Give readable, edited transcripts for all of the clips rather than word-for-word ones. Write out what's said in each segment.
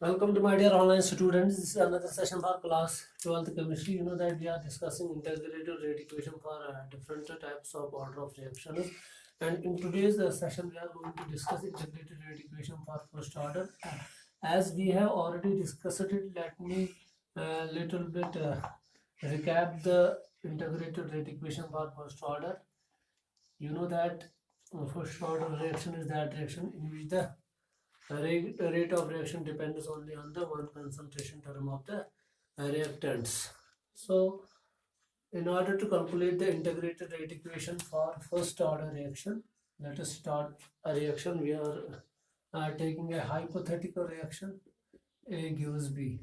Welcome to my dear online students. This is another session for class 12th chemistry. You know that we are discussing integrated rate equation for different types of order of reactions. And in today's session, we are going to discuss integrated rate equation for first order. As we have already discussed it, let me little bit recap the integrated rate equation for first order. You know that first order reaction is that reaction in which the rate of reaction depends only on the one concentration term of the reactants. So, in order to calculate the integrated rate equation for first order reaction, let us start a reaction. We are taking a hypothetical reaction. A gives B.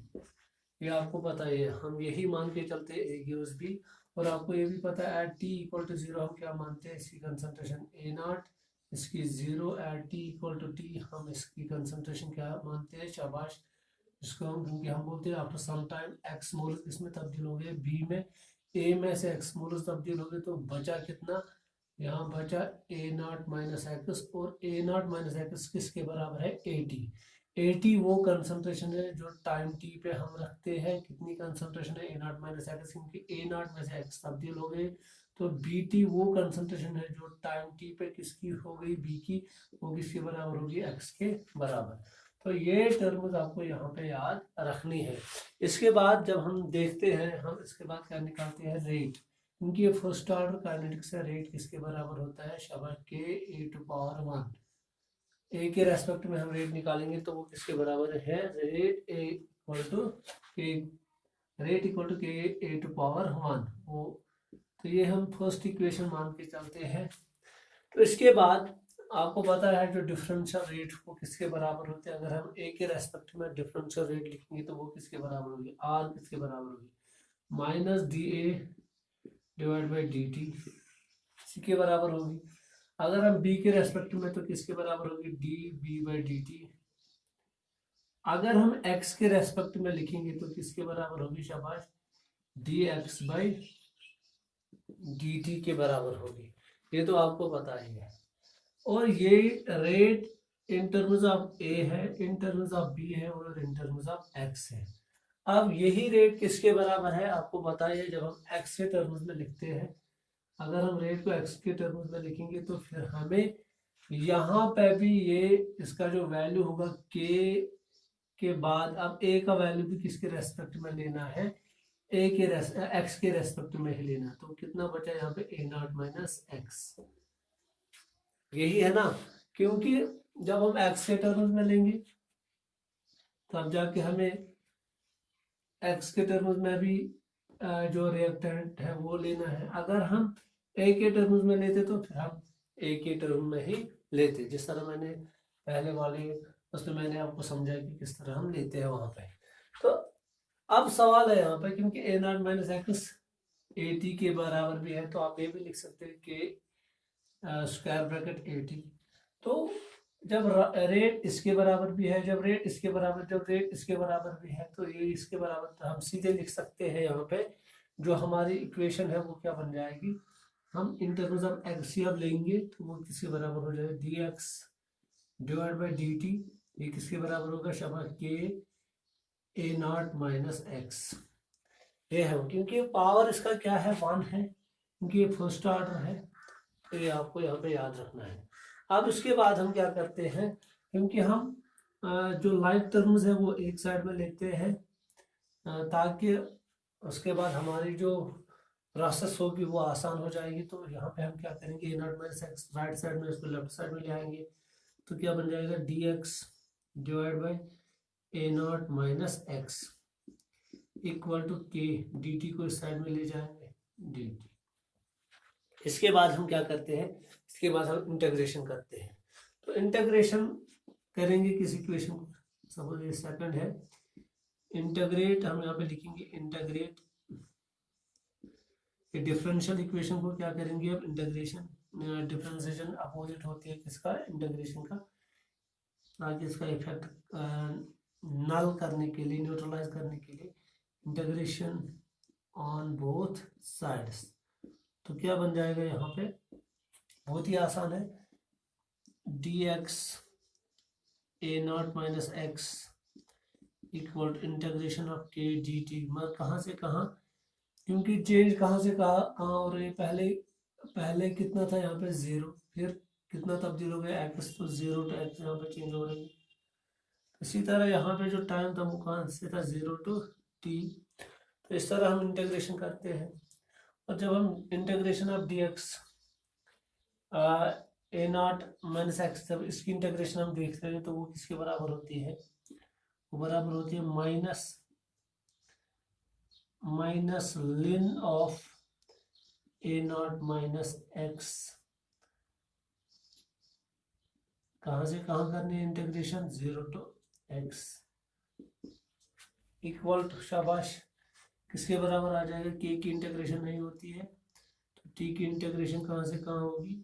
ये आपको पता है, हम यही मान के चलते हैं A gives B, और आपको ये भी पता है एट T इक्वल टू 0 हम क्या मानते हैं, इसकी कंसंट्रेशन A0, इसकी 0 at T equal to T हम इसकी कंसंट्रेशन क्या मानते हैं, शाबाश। इसको हम क्योंकि हम बोलते हैं आफ्टर सम टाइम एक्स मोल इसमें तब्दील हो गए B में, A में से एक्स मोल तब्दील हो गए, तो बचा कितना, यहाँ बचा A0 माइनस एक्स, और A0 माइनस एक्स किसके बराबर है, AT। AT वो कंसंट्रेशन है जो टाइम टी पे हम रखते हैं, कितनी कंसंट्रेशन है A0 माइनस एक्स, क्योंकि A0 में से एक्स तब्दील हो गए, तो BT वो कंसंट्रेशन है जो टाइम टी पे किसकी हो गई, B की, वो किसके बराबर होगी, एक्स के बराबर। तो ये टर्म्स आपको यहाँ पे याद रखनी है। इसके बाद जब हम देखते हैं, हम इसके बाद क्या निकालते हैं, रेट, क्योंकि ये फर्स्ट ऑर्डर काइनेटिक्स है, रेट किसके बराबर होता है, शाबाश, के ए टू पावर 1। ए के रेस्पेक्ट में हम रेट निकालेंगे तो वो किसके बराबर है, रेट ए इक्वल टू के, रेट इक्वल टू के ए टू पावर 1 वो। तो ये हम फर्स्ट इक्वेशन मान के चलते हैं। तो इसके बाद आपको पता है जो डिफरेंशियल रेट वो किसके बराबर होते हैं, अगर हम ए के रेस्पेक्ट में डिफरेंशियल रेट लिखेंगे तो वो किसके बराबर होगी, आर किसके बराबर होगी, minus D A divide by D T, इसी के बराबर होगी। अगर हम b के रेस्पेक्ट में तो किसके बराबर होगी, D B by D T. अगर हम x के रेस्पेक्ट में लिखेंगे तो किसके बराबर होगी, शाबाश, D x by D T के बराबर होगी। ये तो आपको पता ही है। और ये rate in terms of a है, इन टर्म्स ऑफ b है, और इन टर्म्स ऑफ x है। अब यही रेट किसके बराबर है, आपको पता है, जब हम x के टर्म्स में लिखते हैं, अगर हम रेट को x के टर्म्स में लिखेंगे तो फिर हमें यहाँ पे भी ये इसका जो वैल्यू होगा k के बाद, अब a का वैल्यू भी किसके रेस्पेक्ट में लेना है, a के x के रेस्पेक्ट में ही लेना। तो कितना बचा यहाँ पे, A0 माइनस एक्स, यही है ना, क्योंकि जब हम x के टर्म्स में लेंगे तब जाके हमें x के टर्म्स में भी जो रिएक्टेंट है वो लेना है। अगर हम a के टर्म्स में लेते तो फिर हम a के टर्म में ही लेते, जिस तरह मैंने पहले वाले उसमें मैंने आपको समझाया कि किस तरह हम लेते हैं वहां पे। तो अब सवाल है यहाँ पे, क्योंकि A0 माइनस एक्स AT के बराबर भी है, तो आप ये भी लिख सकते हैं कि स्क्वायर ब्रैकेट AT। तो जब रेट इसके बराबर भी है, जब रेट इसके बराबर, जब रेट इसके बराबर भी है, तो ये इसके बराबर, तो हम सीधे लिख सकते हैं यहाँ पे जो हमारी इक्वेशन है वो क्या बन जाएगी, हम इन टर्म्स ऑफ एक्स अब लेंगे तो वो किसके बराबर हो जाएगा, D X divide by D T, ये किसके बराबर होगा, शाबाश, के A0 माइनस एक्स। ये है, क्योंकि पावर इसका क्या है, 1 है, क्योंकि ये फर्स्ट ऑर्डर है, तो ये आपको यहाँ पे याद रखना है। अब इसके बाद हम क्या करते हैं, क्योंकि हम जो लाइक टर्म्स है वो एक साइड में लेते हैं, ताकि उसके बाद हमारी जो प्रोसेस होगी वो आसान हो जाएगी। तो यहाँ पे हम क्या करेंगे, A0 minus x right side में, इसको लेफ्ट साइड में ले आएंगे, तो क्या बन जाएगा, D X divide by A0 minus X equal to K, D T को इस साइड में ले जाएंगे, डी टी। इसके बाद हम क्या करते हैं, इसके बाद हम इंटीग्रेशन करते हैं। तो इंटीग्रेशन करेंगे किस इक्वेशन को, सपोज ये सेकंड है, इंटीग्रेट हम यहाँ पे लिखेंगे, इंटीग्रेट ये डिफरेंशियल इक्वेशन को क्या करेंगे, अब इंटीग्रेशन, डिफरेंशिएशन अपोजिट होती है किसका, इंटीग्रेशन का, ताकि इसका इफेक्ट नल करने के लिए, न्यूट्रलाइज करने के लिए, इंटीग्रेशन ऑन बोथ साइड्स। तो क्या बन जाएगा यहाँ पे, बहुत ही आसान है, D X A0 minus X equal to integration of K D T, मतलब कहाँ से कहाँ, क्योंकि चेंज कहाँ से कहाँ कहाँ हो रही है, पहले पहले कितना था यहाँ पे 0, फिर कितना तब्दील हो गया x, तो 0 to x यहाँ पे चेंज हो रही है। इसी तरह यहाँ पे जो टाइम था वो कहाँ से था 0 to t। तो इस तरह हम इंटीग्रेशन करते हैं। और जब हम integration of D x A naught minus x, जब इसकी इंटीग्रेशन हम देखते हैं तो वो किसके बराबर होती है, वो बराबर होती है minus ln of A naught minus X. कहाँ से कहाँ करनी है integration, 0 to x equal to, शाबाश, किसके बराबर आ जाएगा, के की इंटीग्रेशन नहीं होती है तो टी की इंटीग्रेशन कहाँ से कहाँ होगी,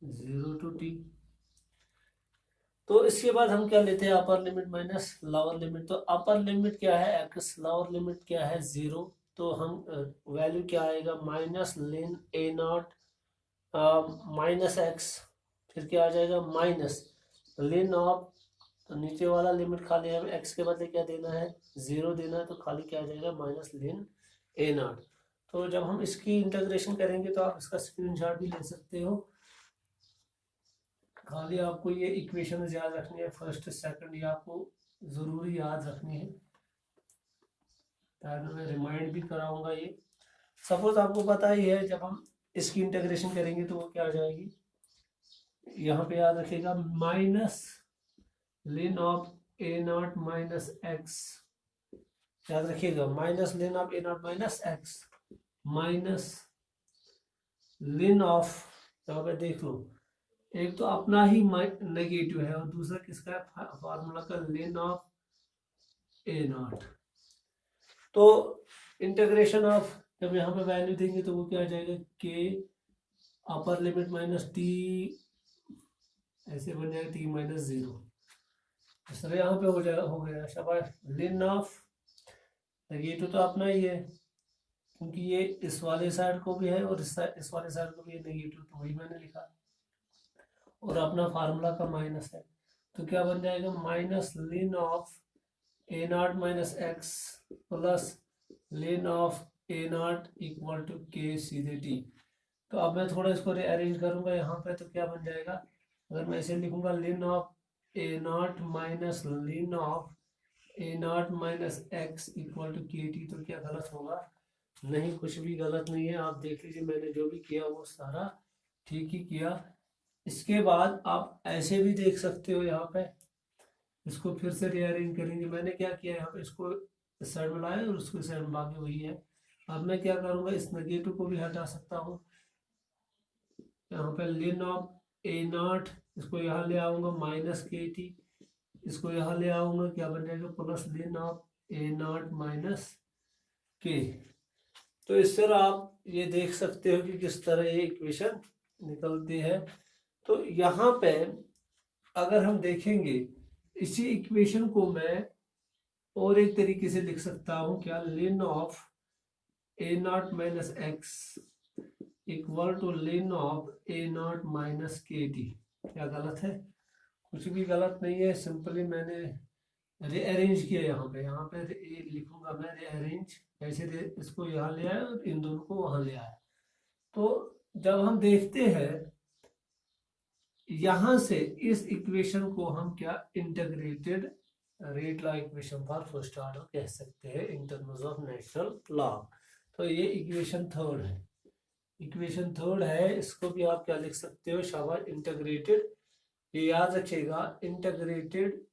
0 to t। तो इसके बाद हम क्या लेते हैं, upper limit minus lower limit. तो अपर लिमिट क्या है x, लोअर लिमिट क्या है 0। तो हम वैल्यू क्या आएगा, minus ln A naught minus X, फिर क्या आ जाएगा माइनस लिन ऑफ, तो नीचे वाला लिमिट खाली हमें एक्स के बदले क्या देना है, 0 देना है, तो खाली क्या आ जाएगा माइनस लिन ए नॉट। तो जब हम इसकी इंटीग्रेशन करेंगे तो आप इसका स्क्रीनशॉट भी ले सकते हो। खाली आपको ये इक्वेशन याद रखनी है, फर्स्ट सेकंड, ये आपको ज़रूरी याद रखनी है। मैं रिमाइंड भी कराऊंगा ये। सपोज आपको पता ही है, जब हम इसकी इंटीग्रेशन करेंगे तो वो क्या आ जाएगी, यहाँ पे याद रखिएगा minus ln of A naught minus X, याद रखिएगा minus ln of A naught minus X minus ln of, यहाँ पे देख लो, एक तो अपना ही नेगेटिव है और दूसरा किसका है, फार्मूला का लिन ऑफ ए नॉट। तो इंटीग्रेशन ऑफ, जब यहाँ पे वैल्यू देंगे तो वो क्या आ जाएगा, के अपर लिमिट माइनस टी, ऐसे बन जाएगा टी माइनस 0। इस तरह यहाँ पे हो गया शाबाश, लिन ऑफ नेगेटिव तो अपना ही है, क्योंकि ये इस वाले साइड को भी है और इस वाले साइड को भी है नेगेटिव, तो वही मैंने लिखा, और अपना फार्मूला का माइनस है, तो क्या बन जाएगा minus ln of A naught minus X plus ln of A naught equal to K सीधे टी। तो अब मैं थोड़ा इसको अरेंज करूंगा यहाँ पे, तो क्या बन जाएगा, अगर मैं इसे लिखूंगा ln of A naught minus ln of A naught minus X equal to K T, तो क्या गलत होगा, नहीं, कुछ भी गलत नहीं है। आप देख लीजिए मैंने जो भी किया वो सारा ठीक ही किया। इसके बाद आप ऐसे भी देख सकते हो, यहाँ पे इसको फिर से रीअरेंज करेंगे। मैंने क्या किया, यहाँ पे इसको इस साइड में लाया और उसको इस साइड में, बाकी वही है। अब मैं क्या करूँगा, इस नेगेटिव को भी हटा सकता हूँ, यहाँ पे लिन ऑफ ए नॉट, इसको यहाँ ले आऊँगा माइनस के टी, इसको यहाँ ले आऊँगा, क्या बन जाएगा plus ln of A naught minus K. तो इस तरह आप ये देख सकते हो कि किस तरह ये इक्वेशन निकलती है। तो यहाँ पे अगर हम देखेंगे, इसी इक्वेशन को मैं और एक तरीके से लिख सकता हूँ, क्या, ln of A naught minus X equal to ln of A naught minus K T. क्या गलत है, कुछ भी गलत नहीं है, सिंपली मैंने रीअरेंज किया। यहाँ पे लिखूंगा मैं रीअरेंज, ऐसे इसको यहाँ ले आया और इन दोनों को वहां ले आया। तो जब हम देखते हैं यहां से, इस इक्वेशन को हम क्या, integrated rate law equation for first order कह सकते हैं इन टर्म्स ऑफ नेचुरल लॉ। तो ये इक्वेशन थर्ड है, इक्वेशन थर्ड है, इसको भी आप क्या लिख सकते हो, शाबाश, इंटीग्रेटेड, ये याद रखिएगा, इंटीग्रेटेड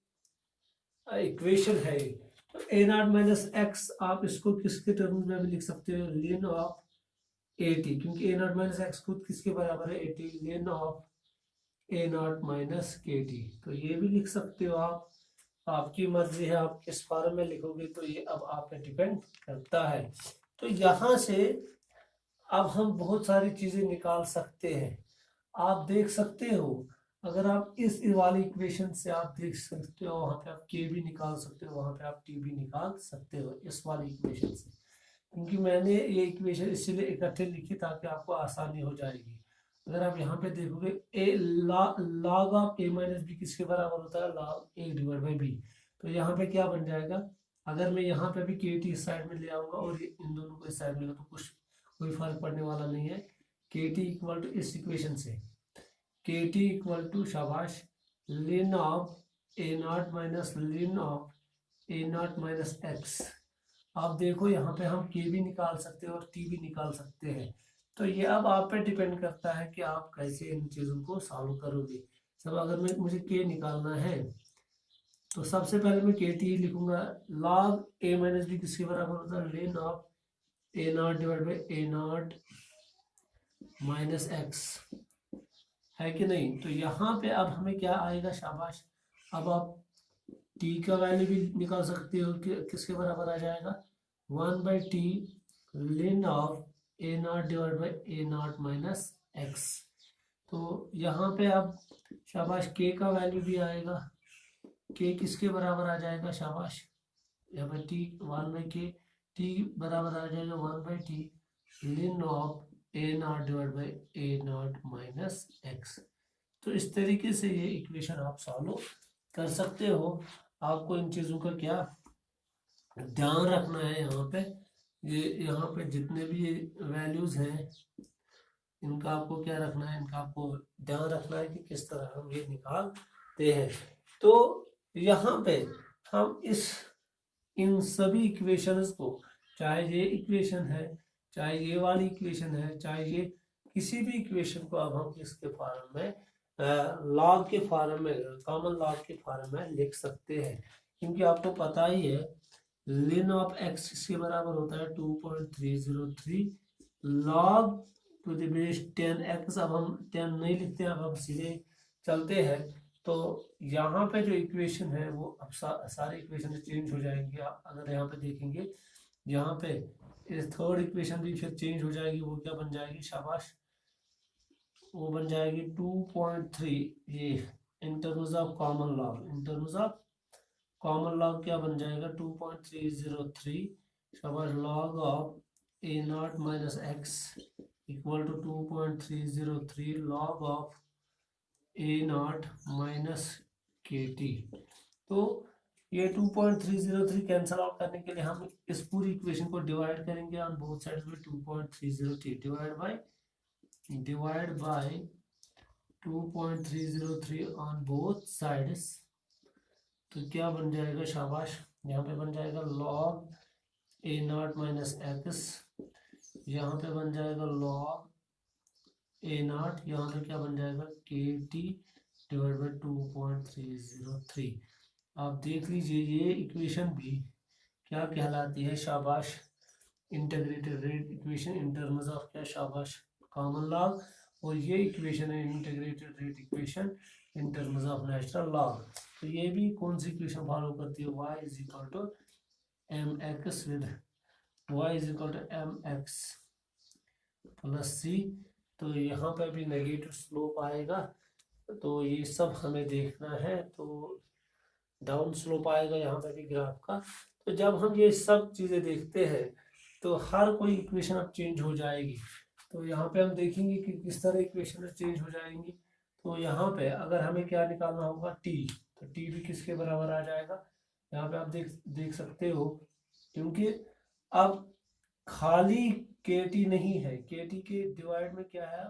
इक्वेशन है। तो ए नॉट माइनस एक्स, आप इसको किसके टर्म्स में भी लिख सकते हो, लिन ऑफ ए टी, क्योंकि ए नॉट माइनस एक्स खुद किसके बराबर है, A T, ln of A naught minus K T. तो ये भी लिख सकते हो आप, आपकी मर्जी है, आप किस फॉर्म में लिखोगे तो ये अब आप पे डिपेंड करता है। तो यहाँ से अब हम बहुत सारी चीजें निकाल सकते हैं। आप देख सकते हो, अगर आप इस वाली इक्वेशन से आप देख सकते हो, वहां पे आप के भी निकाल सकते हो, वहां पे आप टी भी निकाल सकते हो इस वाली इक्वेशन से, क्योंकि मैंने ये इक्वेशन इसलिए इकट्ठे लिखी ताकि आपको आसानी हो जाएगी। अगर आप यहाँ पे देखोगे a log of a minus B किसके बराबर होता है, log a divide by B. तो यहाँ पे क्या बन जाएगा, अगर मैं यहाँ पे भी के टी इस साइड में ले आऊंगा और इन दोनों को इस साइड में, तो कोई फर्क पड़ने वाला नहीं है। के टी इक्वल टू इस इक्वेशन से के टी इक्वल टू शाबाश ln of A naught minus ln of A naught minus X. आप देखो यहाँ पे हम के भी निकाल सकते हैं और टी भी निकाल सकते हैं। तो ये अब आप पे डिपेंड करता है कि आप कैसे इन चीज़ों को सॉल्व करोगे। सब अगर मुझे के निकालना है तो सबसे पहले मैं के टी लिखूंगा। लॉग ए माइनस बी किसके बराबर होता है, ln of A naught divide by A naught minus X, है कि नहीं। तो यहाँ पे अब हमें क्या आएगा, शाबाश। अब आप टी का वैल्यू भी निकाल सकते हो कि किसके बराबर आ जाएगा, 1/t ln of A naught divide by A naught minus X. तो यहाँ पे अब शाबाश के का वैल्यू भी आएगा, के किसके बराबर आ जाएगा, शाबाश। यहाँ पर टी 1/k, टी बराबर आ जाएगा 1/t ln of A naught divide by A naught minus X. तो इस तरीके से ये इक्वेशन आप सॉल्व कर सकते हो। आपको इन चीज़ों का क्या ध्यान रखना है, यहाँ पे यहाँ पे जितने भी वैल्यूज हैं इनका आपको क्या रखना है, इनका आपको ध्यान रखना है कि किस तरह हम ये निकालते हैं। तो यहाँ पे हम इन सभी इक्वेशंस को, चाहे ये इक्वेशन है, चाहे ये वाली इक्वेशन है, चाहे ये किसी भी इक्वेशन को अब हम इसके फॉर्म में लॉग के फॉर्म में, कॉमन लॉग के फॉर्म में लिख सकते हैं। क्योंकि आपको पता ही है लिन ऑफ एक्स किसके बराबर होता है, 2.303 log to the base 10x। अब हम 10 नहीं लिखते, अब हम सीधे चलते हैं। तो यहाँ पे जो इक्वेशन है वो अब सारे इक्वेशन चेंज हो जाएंगे। आप अगर यहाँ पे देखेंगे, यहाँ पे थर्ड इक्वेशन भी फिर चेंज हो जाएगी। वो क्या बन जाएगी, शाबाश, वो बन जाएगी 2.3, ये in terms of common log, in terms of common log क्या बन जाएगा, 2.303 शाबाश log of A naught minus X equal to 2.303 log of A naught minus K T. तो ये 2.303 कैंसल आउट करने के लिए हम इस पूरी इक्वेशन को डिवाइड करेंगे ऑन बोथ साइड्स में। 2.303 divide by 2.303 on both sides. तो क्या बन जाएगा, शाबाश, यहाँ पे बन जाएगा लॉग ए नॉट माइनस एक्स, यहाँ पे बन जाएगा लॉग ए नॉट, यहाँ पे क्या बन जाएगा के टी डिवाइड बाई 2.303। आप देख लीजिए ये इक्वेशन भी क्या कहलाती है, शाबाश, integrated rate equation in terms of क्या, शाबाश, कॉमन लॉग। और ये इक्वेशन है integrated rate equation in terms of natural log. तो ये भी कौन सी इक्वेशन फॉलो करती है, y is equal to M X with y is equal to M X plus C. तो यहाँ पे भी नेगेटिव स्लोप आएगा, तो ये सब हमें देखना है। तो डाउन स्लोप आएगा यहाँ पे भी ग्राफ का। तो जब हम ये सब चीज़ें देखते हैं तो हर कोई इक्वेशन अब चेंज हो जाएगी। तो यहाँ पे हम देखेंगे कि किस तरह इक्वेशन चेंज हो जाएंगी। तो यहाँ पे अगर हमें क्या निकालना होगा, टी, तो टी भी किसके बराबर आ जाएगा, यहाँ पे आप देख सकते हो। क्योंकि अब खाली के टी नहीं है, के टी के डिवाइड में क्या है,